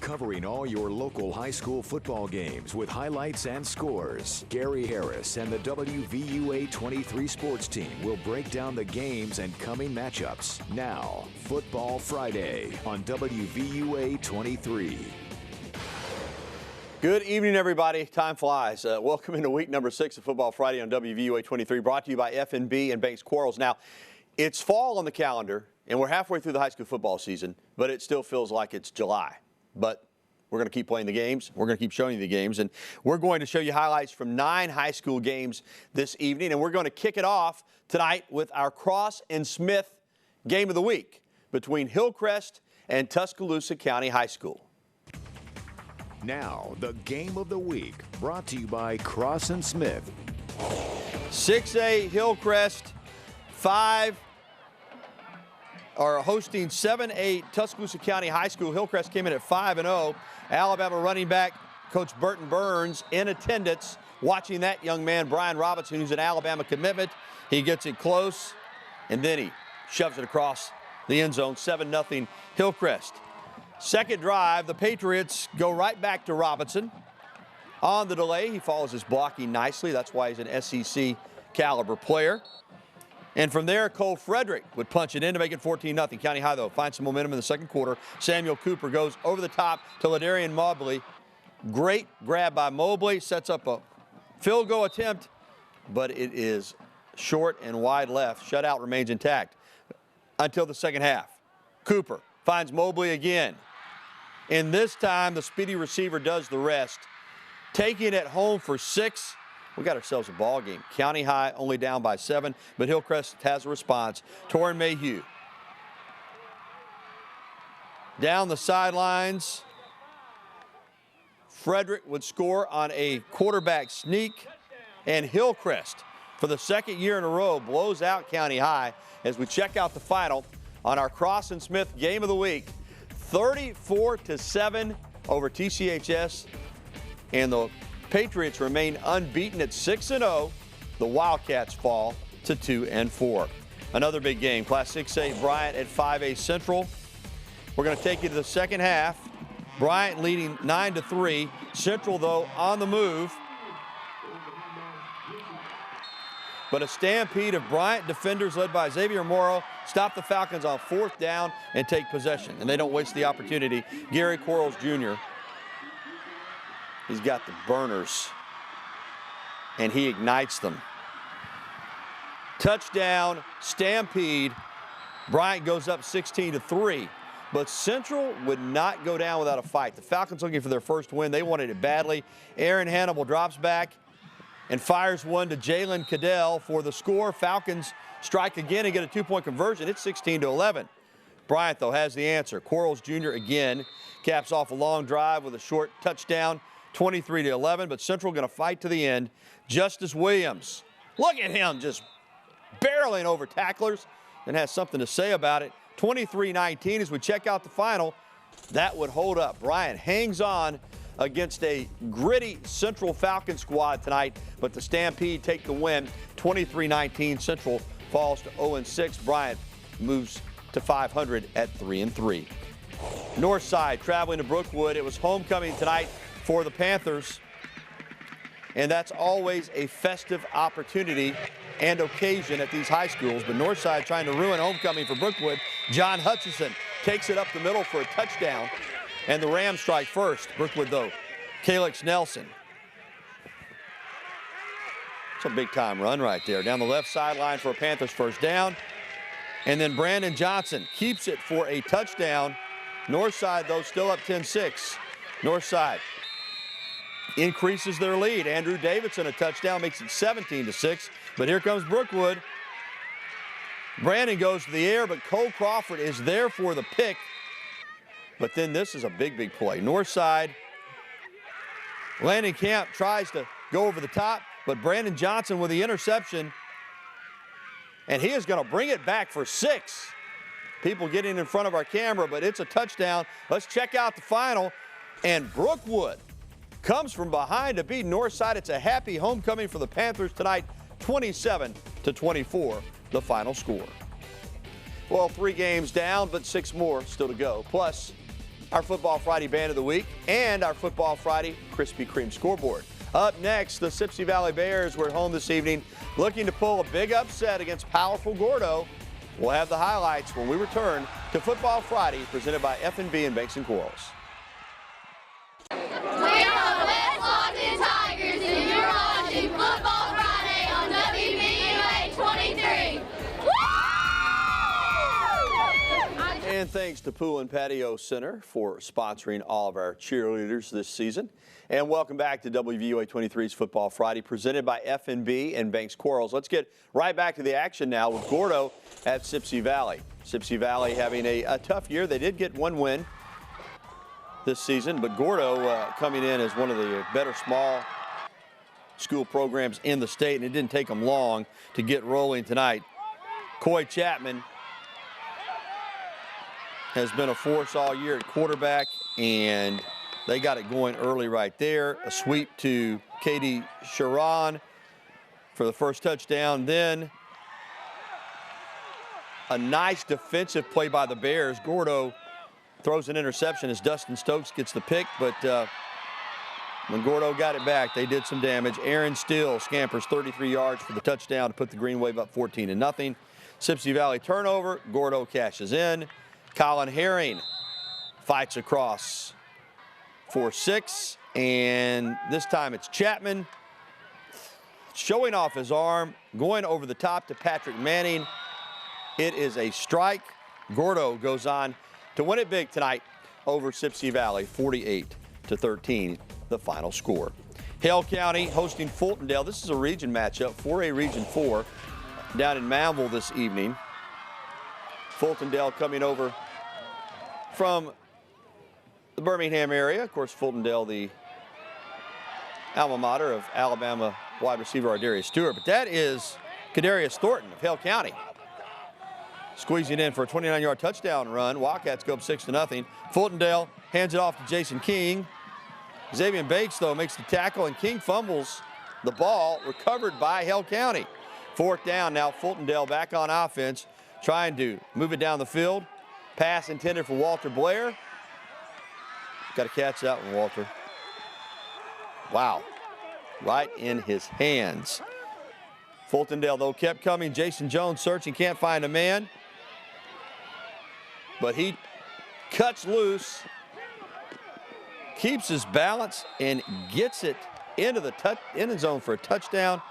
Covering all your local high school football games with highlights and scores, Gary Harris and the WVUA 23 sports team will break down the games and coming matchups. Now, Football Friday on WVUA 23. Good evening, everybody. Time flies. Welcome into week number 6 of Football Friday on WVUA 23, brought to you by FNB and Banks Quarles. Now, it's fall on the calendar, and we're halfway through the high school football season, but it still feels like it's July. But we're going to keep playing the games. We're going to keep showing you the games. And we're going to show you highlights from 9 high school games this evening. And we're going to kick it off tonight with our Cross and Smith game of the week between Hillcrest and Tuscaloosa County High School. Now, the game of the week, brought to you by Cross and Smith. 6A Hillcrest, 5 are hosting 7A Tuscaloosa County High School. Hillcrest came in at 5-0. Alabama running back Coach Burton Burns in attendance, watching that young man, Brian Robinson, who's an Alabama commitment. He gets it close, and then he shoves it across the end zone, 7-0 Hillcrest. Second drive, the Patriots go right back to Robinson. On the delay, he follows his blocking nicely. That's why he's an SEC caliber player. And from there, Cole Frederick would punch it in to make it 14-0. County High, though, finds some momentum in the second quarter. Samuel Cooper goes over the top to Ladarian Mobley. Great grab by Mobley, sets up a field goal attempt, but it is short and wide left. Shutout remains intact until the second half. Cooper finds Mobley again. And this time, the speedy receiver does the rest. Taking it home for 6. We got ourselves a ball game. County High only down by 7, but Hillcrest has a response. Torrin Mayhew down the sidelines. Frederick would score on a quarterback sneak, and Hillcrest, for the second year in a row, blows out County High as we check out the final on our Cross and Smith game of the week. 34-7 over TCHS, and the Patriots remain unbeaten at 6-0. The Wildcats fall to 2-4. Another big game, Class 6A Bryant at 5A Central. We're going to take you to the second half. Bryant leading 9-3. Central, though, on the move. But a stampede of Bryant defenders led by Xavier Morrow stop the Falcons on 4th down and take possession. And they don't waste the opportunity. Gary Quarles Jr., he's got the burners, and he ignites them. Touchdown, stampede. Bryant goes up 16-3, but Central would not go down without a fight. The Falcons looking for their first win. They wanted it badly. Aaron Hannibal drops back and fires one to Jalen Cadell for the score. Falcons strike again and get a 2-point conversion. It's 16-11. Bryant, though, has the answer. Quarles Jr. again caps off a long drive with a short touchdown. 23-11, but Central going to fight to the end. Justice Williams, look at him just barreling over tacklers and has something to say about it. 23-19 as we check out the final. That would hold up. Bryant hangs on against a gritty Central Falcon squad tonight, but the Stampede take the win. 23-19, Central falls to 0-6. Bryant moves to 500 at 3-3. Northside traveling to Brookwood. It was homecoming tonight for the Panthers, and that's always a festive opportunity and occasion at these high schools. But Northside trying to ruin homecoming for Brookwood. John Hutchison takes it up the middle for a touchdown, and the Rams strike first. Brookwood, though, Calix Nelson. It's a big-time run right there. Down the left sideline for a Panthers first down, and then Brandon Johnson keeps it for a touchdown. Northside, though, still up 10-6. Northside increases their lead. Andrew Davidson, a touchdown, makes it 17-6. But here comes Brookwood. Brandon goes to the air, but Cole Crawford is there for the pick. But then this is a big, big play. Northside, Landon Camp tries to go over the top, but Brandon Johnson with the interception. And he is going to bring it back for 6. People getting in front of our camera, but it's a touchdown. Let's check out the final. And Brookwood comes from behind to beat Northside. It's a happy homecoming for the Panthers tonight, 27-24, the final score. Well, 3 games down, but 6 more still to go. Plus, our Football Friday Band of the Week, and our Football Friday Krispy Kreme scoreboard. Up next, the Sipsey Valley Bears were at home this evening looking to pull a big upset against powerful Gordo. We'll have the highlights when we return to Football Friday, presented by F&B and Banks & Quarles. We are the West Lockton Tigers, and you're watching Football Friday on WVUA 23. And thanks to Pool and Patio Center for sponsoring all of our cheerleaders this season. And welcome back to WVUA 23's Football Friday, presented by F&B and Banks Quarles. Let's get right back to the action now with Gordo at Sipsey Valley. Sipsey Valley having a tough year. They did get one win this season, but Gordo coming in as one of the better small school programs in the state, and it didn't take them long to get rolling tonight. Coy Chapman has been a force all year at quarterback, and they got it going early right there. A sweep to Katie Sharon for the first touchdown. Then a nice defensive play by the Bears. Gordo throws an interception as Dustin Stokes gets the pick, but when Gordo got it back, they did some damage. Aaron Steele scampers 33 yards for the touchdown to put the Green Wave up 14-0. Sipsey Valley turnover. Gordo cashes in. Colin Herring fights across for 6, and this time it's Chapman showing off his arm, going over the top to Patrick Manning. It is a strike. Gordo goes on to win it big tonight over Sipsey Valley, 48-13, the final score. Hale County hosting Fultondale. This is a region matchup, 4A Region 4, down in Manville this evening. Fultondale coming over from the Birmingham area. Of course, Fultondale, the alma mater of Alabama wide receiver Ardarius Stewart. But that is Kadarius Thornton of Hale County, squeezing in for a 29-yard touchdown run. Wildcats go up 6-0. Fultondale hands it off to Jason King. Xavier Bates, though, makes the tackle, and King fumbles the ball, recovered by Hale County. 4th down now. Fultondale back on offense, trying to move it down the field. Pass intended for Walter Blair. Got to catch that one, Walter. Wow. Right in his hands. Fultondale, though, kept coming. Jason Jones searching, can't find a man. But he cuts loose, keeps his balance, and gets it into the end zone for a touchdown.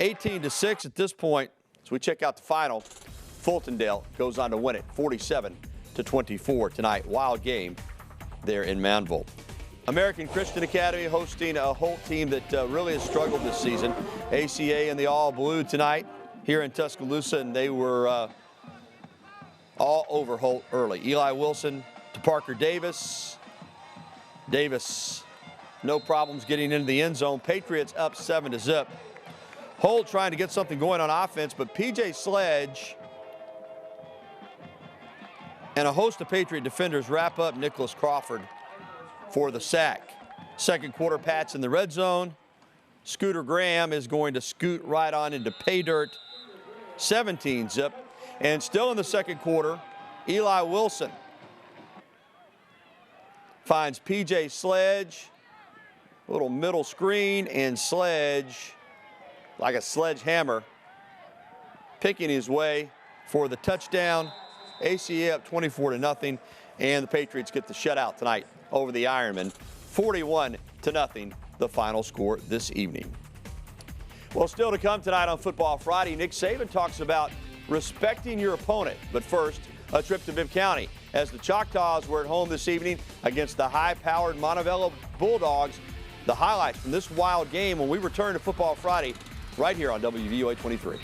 18-6 at this point. As we check out the final, Fultondale goes on to win it 47-24 tonight. Wild game there in Manville. American Christian Academy hosting a Holt team that really has struggled this season. ACA in the all blue tonight here in Tuscaloosa, and they were all over Holt early. Eli Wilson to Parker Davis. Davis, no problems getting into the end zone. Patriots up 7-0. Holt trying to get something going on offense, but PJ Sledge and a host of Patriot defenders wrap up Nicholas Crawford for the sack. Second quarter, Pats in the red zone. Scooter Graham is going to scoot right on into pay dirt. 17-0. And still in the second quarter, Eli Wilson finds PJ Sledge, a little middle screen, and Sledge, like a sledgehammer, picking his way for the touchdown. ACA up 24-0, and the Patriots get the shutout tonight over the Ironmen, 41-0, the final score this evening. Well, still to come tonight on Football Friday, Nick Saban talks about respecting your opponent. But first, a trip to Bibb County as the Choctaws were at home this evening against the high-powered Montevallo Bulldogs. The highlights from this wild game when we return to Football Friday right here on WVUA 23.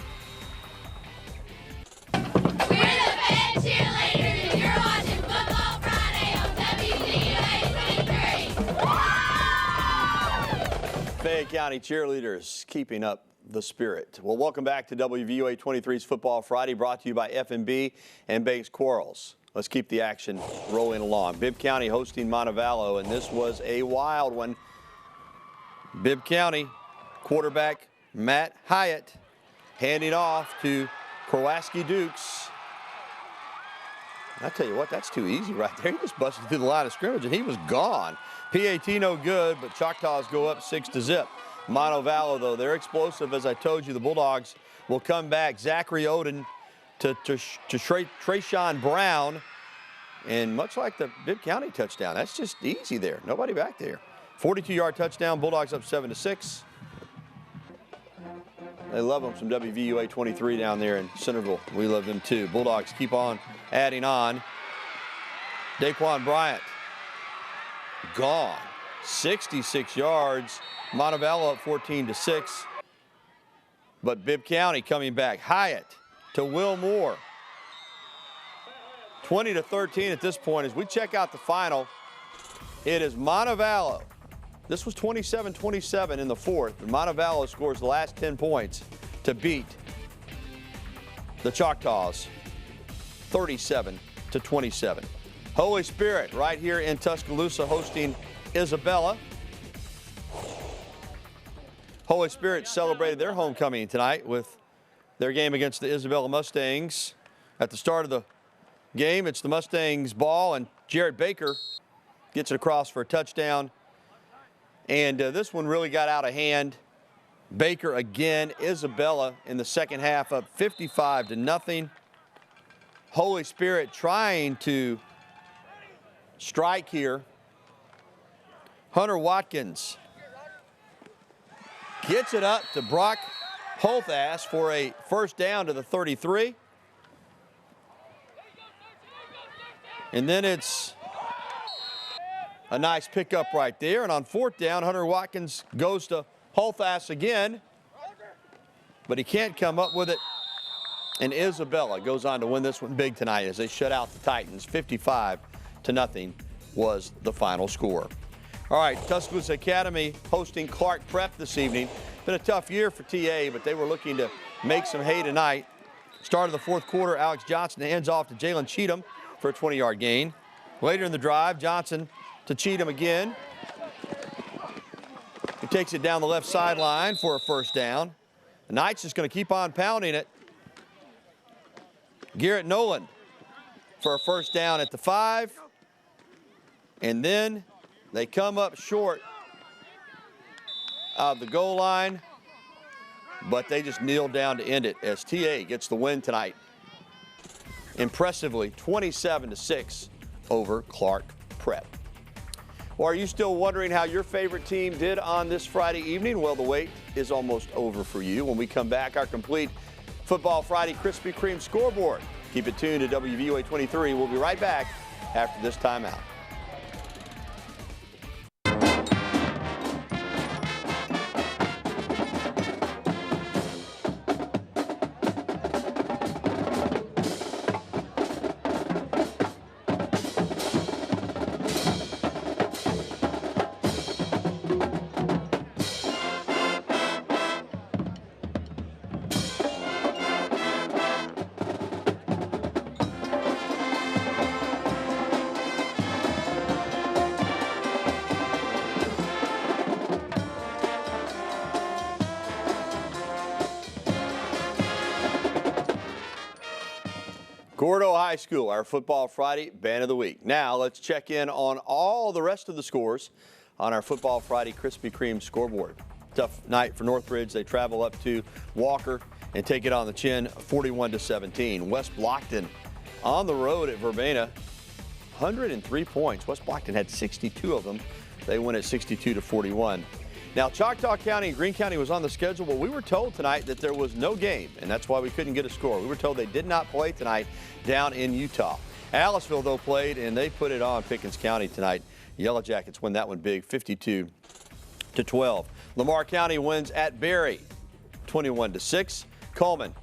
Cheerleaders, and you're watching Football Friday on WVUA 23. Fayette County cheerleaders keeping up the spirit. Well, welcome back to WVUA 23's Football Friday, brought to you by F&B and Banks Quarles. Let's keep the action rolling along. Bibb County hosting Montevallo, and this was a wild one. Bibb County quarterback Matt Hyatt handing off to Krowaski Dukes. I tell you what, that's too easy right there. He just busted through the line of scrimmage, and he was gone. PAT no good, but Choctaws go up 6-0. Montevallo, though, they're explosive. As I told you, the Bulldogs will come back. Zachary Oden to Trayshawn Brown. And much like the Bibb County touchdown, that's just easy there. Nobody back there. 42-yard touchdown. Bulldogs up 7-6. They love them some WVUA 23 down there in Centerville. We love them too. Bulldogs keep on adding on. Daquan Bryant gone. 66 yards. Montevallo up 14-6. But Bibb County coming back. Hyatt to Will Moore. 20-13 at this point. As we check out the final, it is Montevallo. This was 27-27 in the fourth. And Montevallo scores the last 10 points to beat the Choctaws 37-27. Holy Spirit right here in Tuscaloosa hosting Isabella. Holy Spirit celebrated their homecoming tonight with their game against the Isabella Mustangs. At the start of the game, it's the Mustangs ball, and Jarrett Baker gets it across for a touchdown. And this one really got out of hand. Baker again. Isabella in the second half up 55-0. Holy Spirit trying to strike here. Hunter Watkins gets it up to Brock Holthass for a first down to the 33. And then it's a nice pickup right there. And on fourth down, Hunter Watkins goes to Holthass again, but he can't come up with it. And Isabella goes on to win this one big tonight as they shut out the Titans. 55-0 was the final score. All right, Tuscaloosa Academy hosting Clark Prep this evening. Been a tough year for TA, but they were looking to make some hay tonight. Start of the fourth quarter, Alex Johnson hands off to Jalen Cheatham for a 20-yard gain. Later in the drive, Johnson to Cheatham again. He takes it down the left sideline for a first down. The Knights just going to keep on pounding it. Garrett Nolan for a first down at the 5. And then they come up short of the goal line, but they just kneel down to end it as TA gets the win tonight. Impressively, 27-6 over Clark Prep. Or are you still wondering how your favorite team did on this Friday evening? Well, the wait is almost over for you. When we come back, our complete Football Friday Krispy Kreme scoreboard. Keep it tuned to WVUA 23. We'll be right back after this timeout. Gordo High School, our Football Friday Band of the Week. Now let's check in on all the rest of the scores on our Football Friday Krispy Kreme scoreboard. Tough night for Northridge. They travel up to Walker and take it on the chin, 41-17. West Blockton on the road at Verbena, 103 points. West Blockton had 62 of them. They win at 62-41. Now, Choctaw County and Greene County was on the schedule, but we were told tonight that there was no game, and that's why we couldn't get a score. We were told they did not play tonight down in Utah. Aliceville, though, played, and they put it on Pickens County tonight. Yellow Jackets win that one big, 52-12. Lamar County wins at Berry, 21-6. Coleman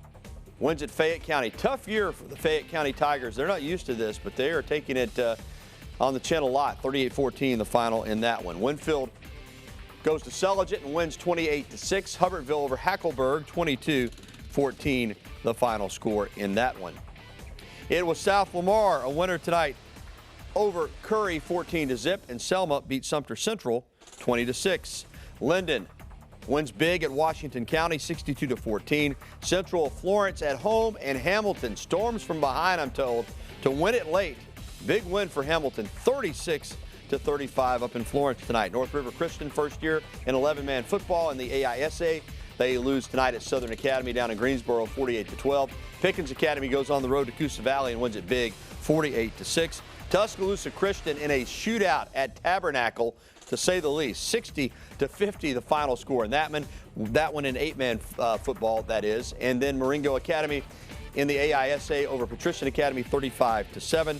wins at Fayette County. Tough year for the Fayette County Tigers. They're not used to this, but they are taking it on the chin a lot. 38-14 the final in that one. Winfield goes to Selleget and wins 28-6. Hubbertville over HACKLEBURG, 22-14 the final score in that one. It was South Lamar, a winner tonight over Curry, 14-0, and Selma beat Sumter Central 20-6. Linden wins big at Washington County, 62-14. Central Florence at home, and Hamilton storms from behind, I'm told, to win it late. Big win for Hamilton, 36-35 up in Florence tonight. North River Christian, first year in 11-man football in the AISA. They lose tonight at Southern Academy down in Greensboro, 48-12. Pickens Academy goes on the road to Coosa Valley and wins it big, 48-6. Tuscaloosa Christian in a shootout at Tabernacle, to say the least. 60-50 the final score in that one in 8-man football, that is. And then Marengo Academy in the AISA over Patrician Academy, 35-7.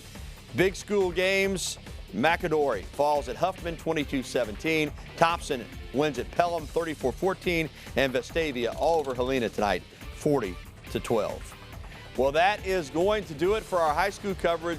Big school games. McAdory falls at Huffman, 22-17. Thompson wins at Pelham, 34-14. And Vestavia all over Helena tonight, 40-12. Well, that is going to do it for our high school coverage.